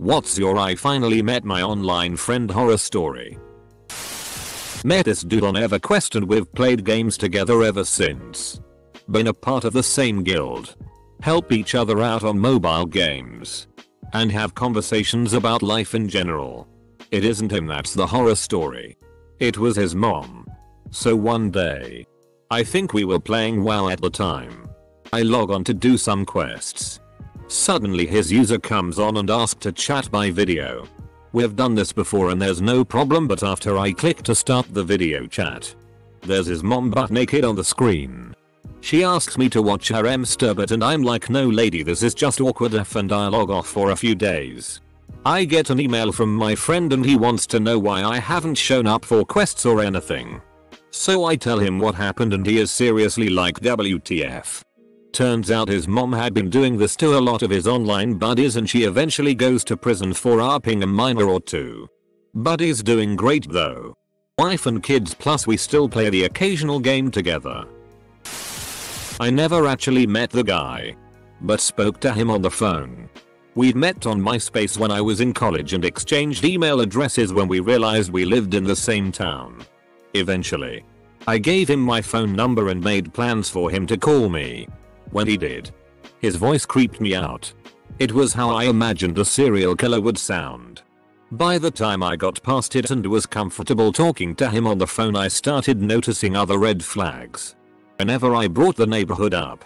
What's your I finally met my online friend horror story? Met this dude on EverQuest and we've played games together ever since. Been a part of the same guild. Help each other out on mobile games. And have conversations about life in general. It isn't him that's the horror story. It was his mom. So one day. I think we were playing WoW at the time. I log on to do some quests. Suddenly his user comes on and asks to chat by video. We've done this before and there's no problem, but after I click to start the video chat, there's his mom butt naked on the screen. She asks me to watch her masturbate and I'm like, no lady, this is just awkward F, and I log off for a few days. I get an email from my friend and he wants to know why I haven't shown up for quests or anything. So I tell him what happened and he is seriously like, WTF. Turns out his mom had been doing this to a lot of his online buddies and she eventually goes to prison for raping a minor or two. Buddy's doing great though. Wife and kids, plus we still play the occasional game together. I never actually met the guy, but spoke to him on the phone. We'd met on MySpace when I was in college and exchanged email addresses when we realized we lived in the same town. Eventually, I gave him my phone number and made plans for him to call me. When he did, his voice creeped me out. It was how I imagined a serial killer would sound. By the time I got past it and was comfortable talking to him on the phone, I started noticing other red flags. Whenever I brought the neighborhood up,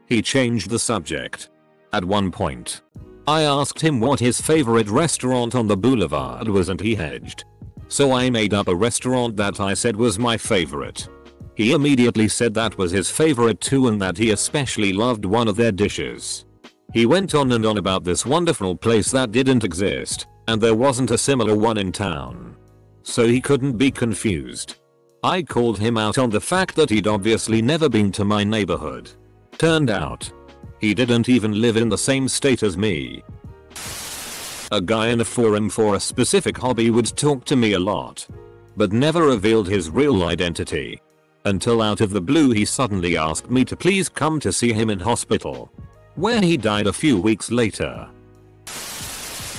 he changed the subject. At one point, I asked him what his favorite restaurant on the boulevard was and he hedged. So I made up a restaurant that I said was my favorite. He immediately said that was his favorite too and that he especially loved one of their dishes. He went on and on about this wonderful place that didn't exist, and there wasn't a similar one in town. So he couldn't be confused. I called him out on the fact that he'd obviously never been to my neighborhood. Turned out, he didn't even live in the same state as me. A guy in a forum for a specific hobby would talk to me a lot, but never revealed his real identity. Until out of the blue he suddenly asked me to please come to see him in hospital, where he died a few weeks later.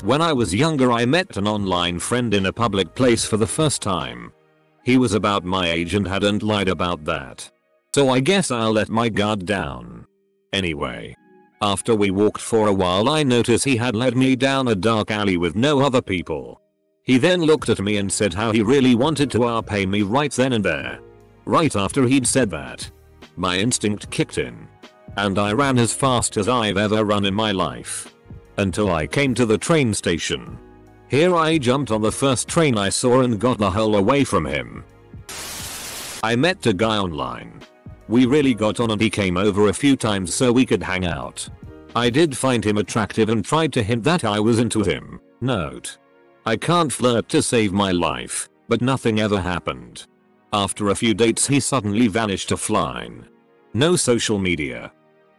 When I was younger I met an online friend in a public place for the first time. He was about my age and hadn't lied about that. So I guess I'll let my guard down. Anyway, after we walked for a while I noticed he had led me down a dark alley with no other people. He then looked at me and said how he really wanted to pay me right then and there. Right after he'd said that, my instinct kicked in, and I ran as fast as I've ever run in my life. Until I came to the train station. Here I jumped on the first train I saw and got the hell away from him. I met a guy online. We really got on and he came over a few times so we could hang out. I did find him attractive and tried to hint that I was into him. Note: I can't flirt to save my life, but nothing ever happened. After a few dates he suddenly vanished offline. No social media.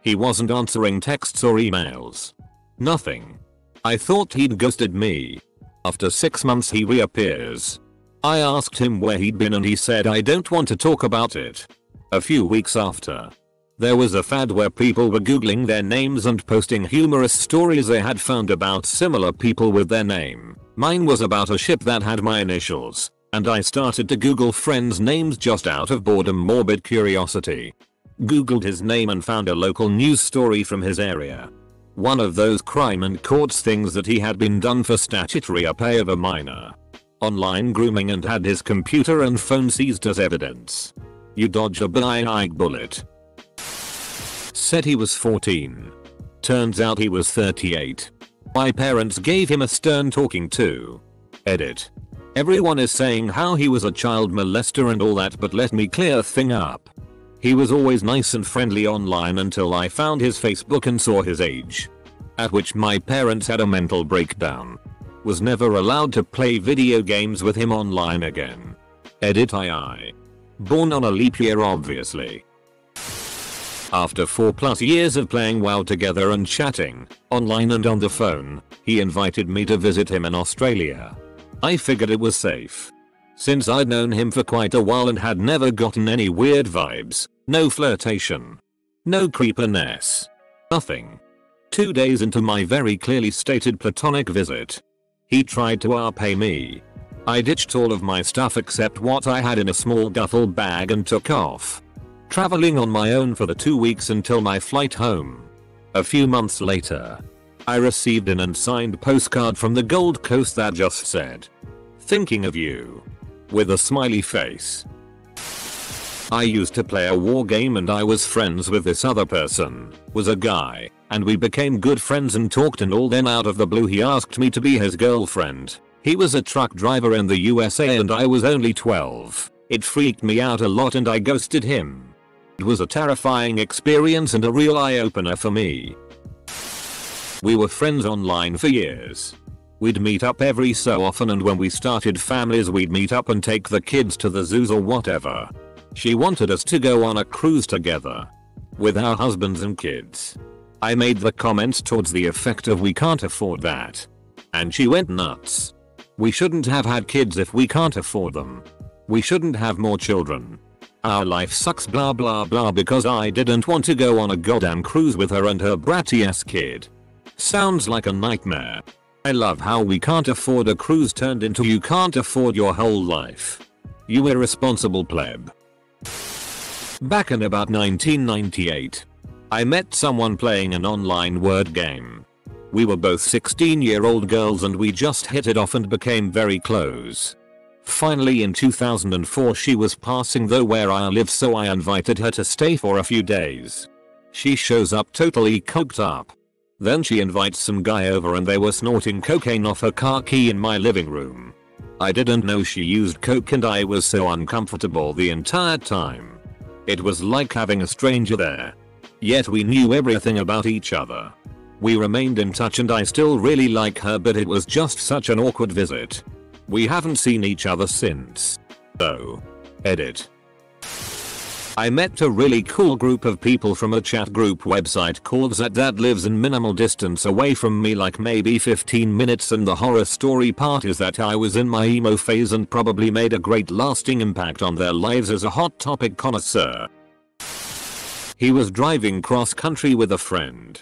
He wasn't answering texts or emails. Nothing. I thought he'd ghosted me. After 6 months he reappears. I asked him where he'd been and he said I don't want to talk about it. A few weeks after, there was a fad where people were googling their names and posting humorous stories they had found about similar people with their name. Mine was about a ship that had my initials. And I started to Google friends' names just out of boredom, morbid curiosity. Googled his name and found a local news story from his area. One of those crime and courts things that he had been done for statutory pay of a minor. Online grooming, and had his computer and phone seized as evidence. You dodged a big bullet. Said he was 14. Turns out he was 38. My parents gave him a stern talking to. Edit. Everyone is saying how he was a child molester and all that, but let me clear thing up. He was always nice and friendly online until I found his Facebook and saw his age. At which my parents had a mental breakdown. Was never allowed to play video games with him online again. Edit II. Born on a leap year obviously. After 4+ years of playing WoW together and chatting, online and on the phone, he invited me to visit him in Australia. I figured it was safe. Since I'd known him for quite a while and had never gotten any weird vibes, no flirtation, no creepiness, nothing. 2 days into my very clearly stated platonic visit, He tried to pay me. I ditched all of my stuff except what I had in a small duffel bag and took off, traveling on my own for the 2 weeks until my flight home. A few months later, I received an unsigned postcard from the Gold Coast that just said, "Thinking of you," with a smiley face. I used to play a war game and I was friends with this other person, was a guy, and we became good friends and talked and all. Then out of the blue he asked me to be his girlfriend. He was a truck driver in the USA and I was only 12. It freaked me out a lot and I ghosted him. It was a terrifying experience and a real eye-opener for me. We were friends online for years. We'd meet up every so often, and when we started families we'd meet up and take the kids to the zoos or whatever. She wanted us to go on a cruise together with our husbands and kids. I made the comments towards the effect of "we can't afford that," and she went nuts. "We shouldn't have had kids if we can't afford them. We shouldn't have more children. Our life sucks blah blah blah," because I didn't want to go on a goddamn cruise with her and her bratty ass kid. Sounds like a nightmare. I love how "we can't afford a cruise" turned into "you can't afford your whole life. You irresponsible pleb." Back in about 1998, I met someone playing an online word game. We were both 16-year-old girls and we just hit it off and became very close. Finally in 2004 she was passing though where I live, so I invited her to stay for a few days. She shows up totally coked up. Then she invites some guy over and they were snorting cocaine off her car key in my living room. I didn't know she used coke and I was so uncomfortable the entire time. It was like having a stranger there. Yet we knew everything about each other. We remained in touch and I still really like her, but it was just such an awkward visit. We haven't seen each other since. So, edit. I met a really cool group of people from a chat group website called Zat that lives in minimal distance away from me, like maybe 15 minutes, and the horror story part is that I was in my emo phase and probably made a great lasting impact on their lives as a Hot Topic connoisseur. He was driving cross country with a friend.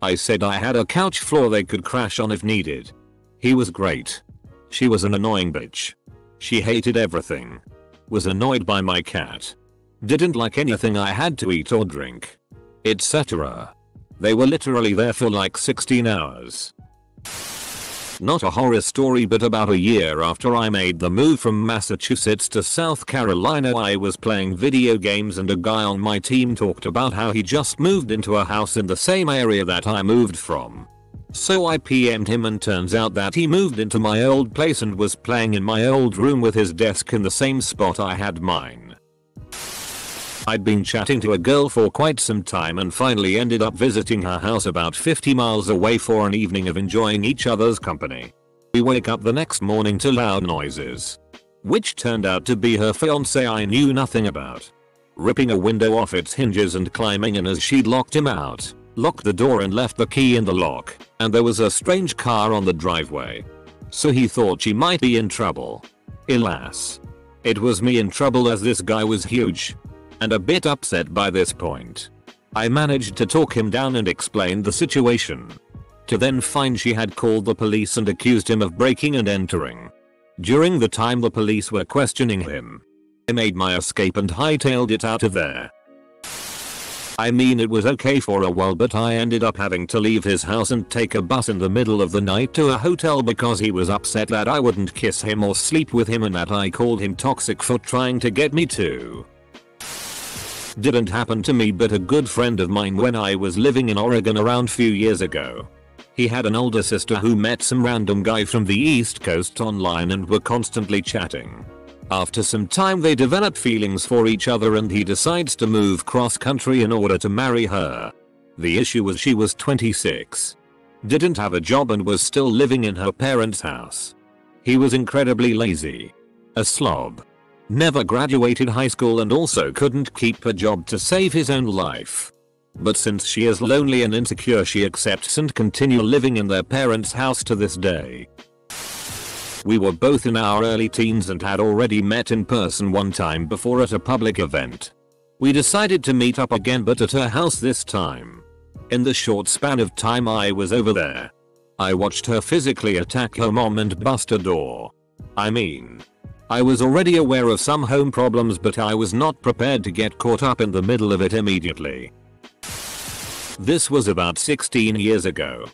I said I had a couch floor they could crash on if needed. He was great. She was an annoying bitch. She hated everything. Was annoyed by my cat. Didn't like anything I had to eat or drink, etc. They were literally there for like 16 hours. Not a horror story, but about a year after I made the move from Massachusetts to South Carolina, I was playing video games and a guy on my team talked about how he just moved into a house in the same area that I moved from. So I PM'd him and turns out that he moved into my old place and was playing in my old room with his desk in the same spot I had mine. I'd been chatting to a girl for quite some time and finally ended up visiting her house about 50 miles away for an evening of enjoying each other's company. We wake up the next morning to loud noises, which turned out to be her fiance I knew nothing about, ripping a window off its hinges and climbing in as she'd locked him out, locked the door and left the key in the lock, and there was a strange car on the driveway. So he thought she might be in trouble. Alas, it was me in trouble, as this guy was huge and a bit upset by this point. I managed to talk him down and explained the situation, to then find she had called the police and accused him of breaking and entering. During the time the police were questioning him, I made my escape and hightailed it out of there. I mean, it was okay for a while, but I ended up having to leave his house and take a bus in the middle of the night to a hotel because he was upset that I wouldn't kiss him or sleep with him and that I called him toxic for trying to get me to. Didn't happen to me, but a good friend of mine when I was living in Oregon around few years ago. He had an older sister who met some random guy from the East Coast online and were constantly chatting. After some time they developed feelings for each other and he decides to move cross country in order to marry her. The issue was she was 26, didn't have a job and was still living in her parents' house. He was incredibly lazy, a slob, never graduated high school and also couldn't keep a job to save his own life. But since she is lonely and insecure, she accepts and continue living in their parents' house to this day. We were both in our early teens and had already met in person one time before at a public event. We decided to meet up again, but at her house this time. In the short span of time I was over there, I watched her physically attack her mom and bust a door. I mean, I was already aware of some home problems, but I was not prepared to get caught up in the middle of it immediately. This was about 16 years ago.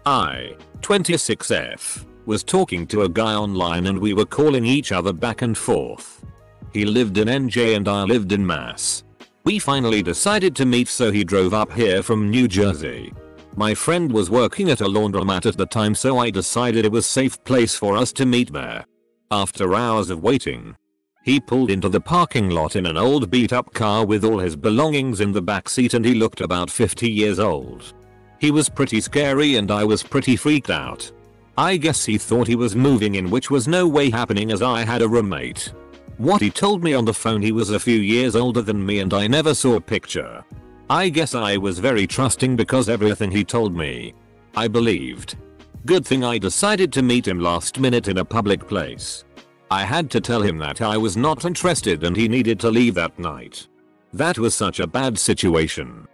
I, 26F, was talking to a guy online and we were calling each other back and forth. He lived in NJ and I lived in Mass. We finally decided to meet, so he drove up here from New Jersey. My friend was working at a laundromat at the time, so I decided it was a safe place for us to meet there. After hours of waiting, he pulled into the parking lot in an old beat up car with all his belongings in the backseat, and he looked about 50 years old. He was pretty scary and I was pretty freaked out. I guess he thought he was moving in, which was no way happening as I had a roommate. What he told me on the phone, he was a few years older than me and I never saw a picture. I guess I was very trusting because everything he told me, I believed. Good thing I decided to meet him last minute in a public place. I had to tell him that I was not interested and he needed to leave that night. That was such a bad situation.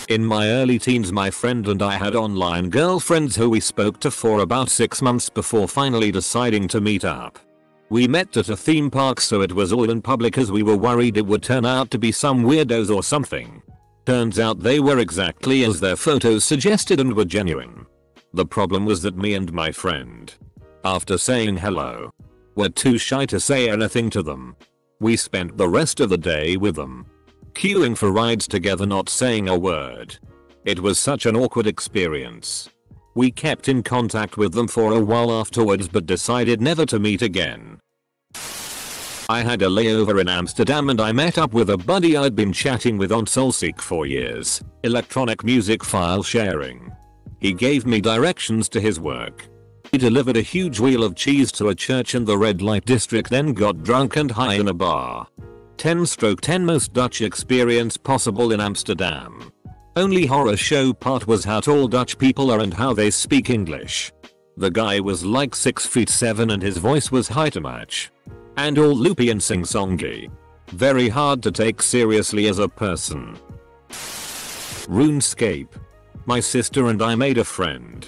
In my early teens, my friend and I had online girlfriends who we spoke to for about 6 months before finally deciding to meet up. We met at a theme park, so it was all in public as we were worried it would turn out to be some weirdos or something. Turns out they were exactly as their photos suggested and were genuine. The problem was that me and my friend, after saying hello, were too shy to say anything to them. We spent the rest of the day with them, queuing for rides together, not saying a word. It was such an awkward experience. We kept in contact with them for a while afterwards but decided never to meet again. I had a layover in Amsterdam and I met up with a buddy I'd been chatting with on Soulseek for years, electronic music file sharing. He gave me directions to his work. He delivered a huge wheel of cheese to a church in the red light district, then got drunk and high in a bar. 10/10 most Dutch experience possible in Amsterdam. Only horror show part was how tall Dutch people are and how they speak English. The guy was like 6'7" and his voice was high to match. And all loopy and sing-songy. Very hard to take seriously as a person. RuneScape. My sister and I made a friend.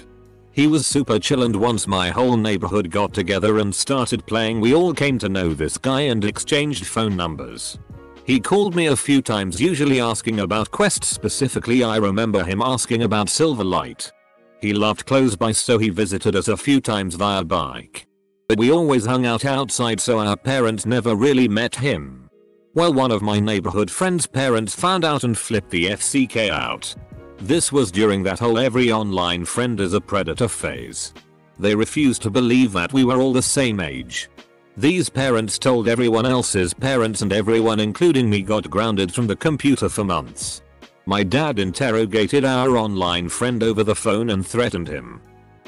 He was super chill and once my whole neighborhood got together and started playing, we all came to know this guy and exchanged phone numbers. He called me a few times, usually asking about quests. Specifically, I remember him asking about Silverlight. He loved close by, so he visited us a few times via bike. But we always hung out outside, so our parents never really met him. Well, one of my neighborhood friend's parents found out and flipped the FCK out. This was during that whole every online friend is a predator phase. They refused to believe that we were all the same age. These parents told everyone else's parents and everyone, including me, got grounded from the computer for months. My dad interrogated our online friend over the phone and threatened him.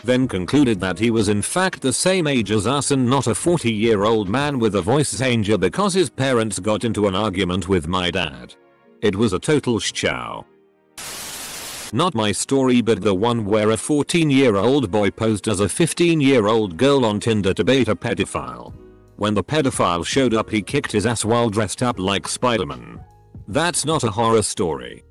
Then concluded that he was in fact the same age as us and not a 40-year-old man with a voice changer because his parents got into an argument with my dad. It was a total show. Not my story, but the one where a 14-year-old boy posed as a 15-year-old girl on Tinder to bait a pedophile. When the pedophile showed up, he kicked his ass while dressed up like Spider-Man. That's not a horror story.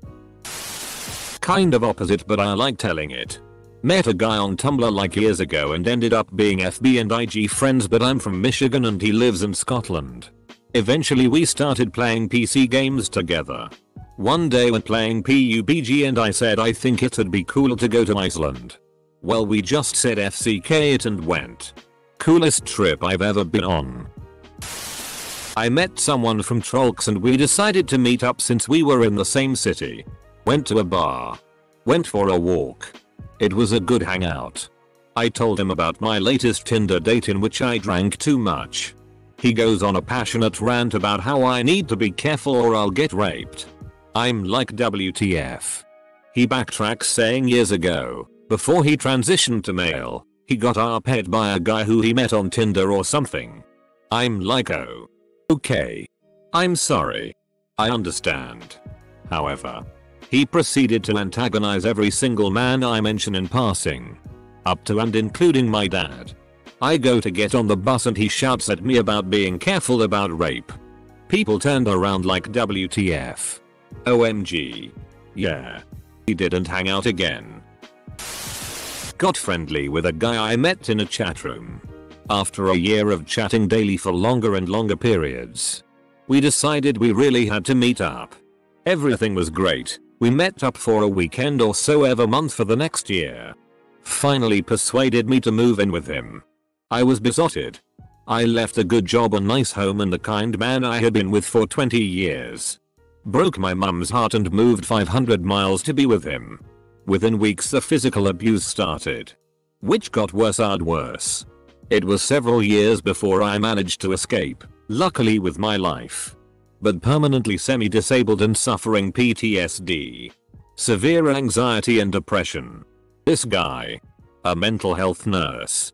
Kind of opposite, but I like telling it. Met a guy on Tumblr like years ago and ended up being FB and IG friends, but I'm from Michigan and he lives in Scotland. Eventually we started playing PC games together. One day we're playing PUBG and I said I think it'd be cool to go to Iceland. Well, we just said FCK it and went. Coolest trip I've ever been on. I met someone from Trollks and we decided to meet up since we were in the same city. Went to a bar. Went for a walk. It was a good hangout. I told him about my latest Tinder date in which I drank too much. He goes on a passionate rant about how I need to be careful or I'll get raped. I'm like, WTF. He backtracks, saying years ago, before he transitioned to male, he got arped by a guy who he met on Tinder or something. I'm like, oh. Okay. I'm sorry. I understand. However, he proceeded to antagonize every single man I mention in passing. Up to and including my dad. I go to get on the bus and he shouts at me about being careful about rape. People turned around like, WTF. OMG. Yeah. He didn't hang out again. got friendly with a guy I met in a chat room. After a year of chatting daily for longer and longer periods, we decided we really had to meet up. Everything was great. We met up for a weekend or so every month for the next year. Finally persuaded me to move in with him. I was besotted. I left a good job, a nice home, and the kind man I had been with for 20 years. Broke my mum's heart and moved 500 miles to be with him. Within weeks the physical abuse started, which got worse and worse. It was several years before I managed to escape, luckily with my life. But permanently semi-disabled and suffering PTSD, severe anxiety and depression. This guy, a mental health nurse,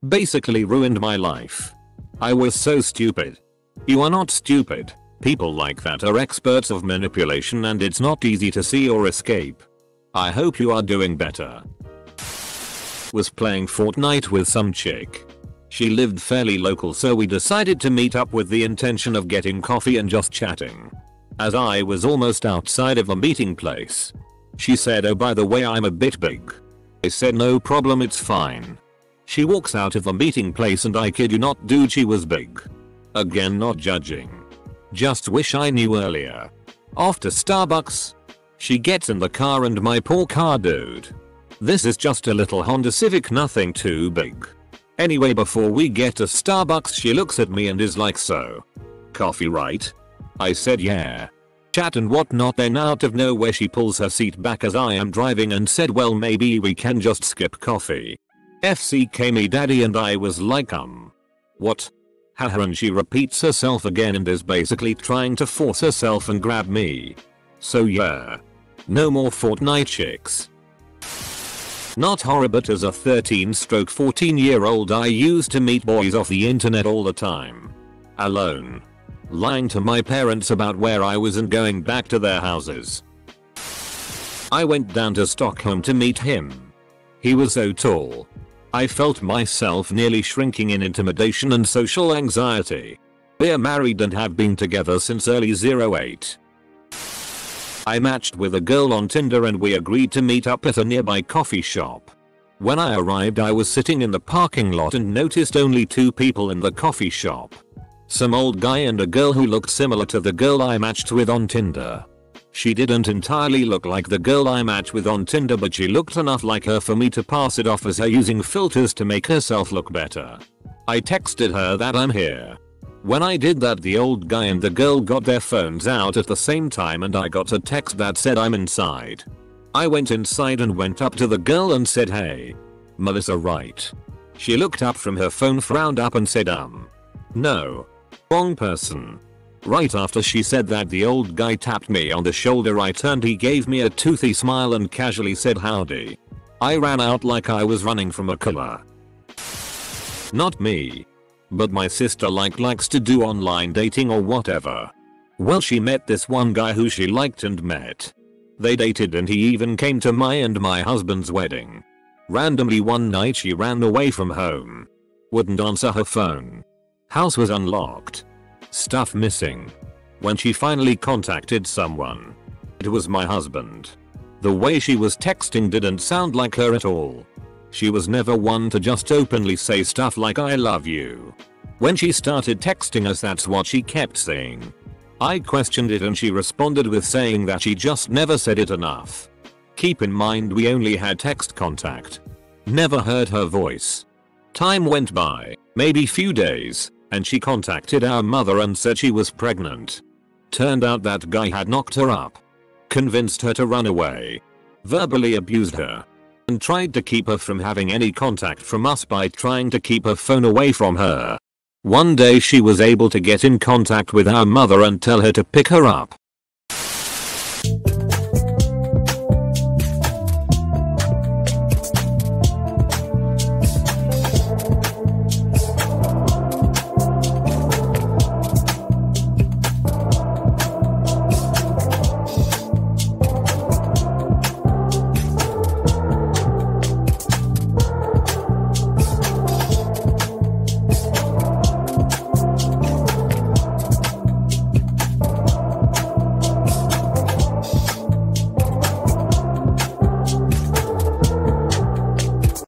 basically ruined my life. I was so stupid. You are not stupid. People like that are experts of manipulation and it's not easy to see or escape. I hope you are doing better. Was playing Fortnite with some chick. She lived fairly local, so we decided to meet up with the intention of getting coffee and just chatting. As I was almost outside of the meeting place, she said, "Oh, by the way, I'm a bit big." I said, "No problem, it's fine." She walks out of the meeting place and I kid you not, dude, she was big. Again, not judging. Just wish I knew earlier. Off to Starbucks. She gets in the car and my poor car, dude. This is just a little Honda Civic, nothing too big. Anyway, before we get to Starbucks, she looks at me and is like, "So, coffee, right?" I said, "Yeah." Chat and whatnot, then out of nowhere she pulls her seat back as I am driving and said, "Well, maybe we can just skip coffee. FCK me daddy," and I was like, what? Haha, and she repeats herself again and is basically trying to force herself and grab me. So yeah. No more Fortnite chicks. Not horror, but as a 13-14-year-old I used to meet boys off the internet all the time. Alone. Lying to my parents about where I was and going back to their houses. I went down to Stockholm to meet him. He was so tall. I felt myself nearly shrinking in intimidation and social anxiety. We're married and have been together since early 08. I matched with a girl on Tinder and we agreed to meet up at a nearby coffee shop. When I arrived, I was sitting in the parking lot and noticed only 2 people in the coffee shop. Some old guy and a girl who looked similar to the girl I matched with on Tinder. She didn't entirely look like the girl I matched with on Tinder, but she looked enough like her for me to pass it off as her using filters to make herself look better. I texted her that I'm here. When I did that, the old guy and the girl got their phones out at the same time and I got a text that said I'm inside. I went inside and went up to the girl and said, "Hey, Melissa, right?" She looked up from her phone, frowned up and said, "No. Wrong person." Right after she said that, the old guy tapped me on the shoulder. I turned, he gave me a toothy smile and casually said, "Howdy." I ran out like I was running from a killer. Not me. But my sister likes to do online dating or whatever. Well, she met this one guy who she liked and met. They dated and he even came to my and my husband's wedding. Randomly one night she ran away from home. Wouldn't answer her phone. House was unlocked. Stuff missing. When she finally contacted someone, it was my husband. The way she was texting didn't sound like her at all. She was never one to just openly say stuff like "I love you." When she started texting us, that's what she kept saying. I questioned it and she responded with saying that she just never said it enough. Keep in mind, we only had text contact. Never heard her voice. Time went by, maybe few days, and she contacted our mother and said she was pregnant. Turned out that guy had knocked her up, convinced her to run away, verbally abused her, and tried to keep her from having any contact from us by trying to keep her phone away from her. One day she was able to get in contact with our mother and tell her to pick her up.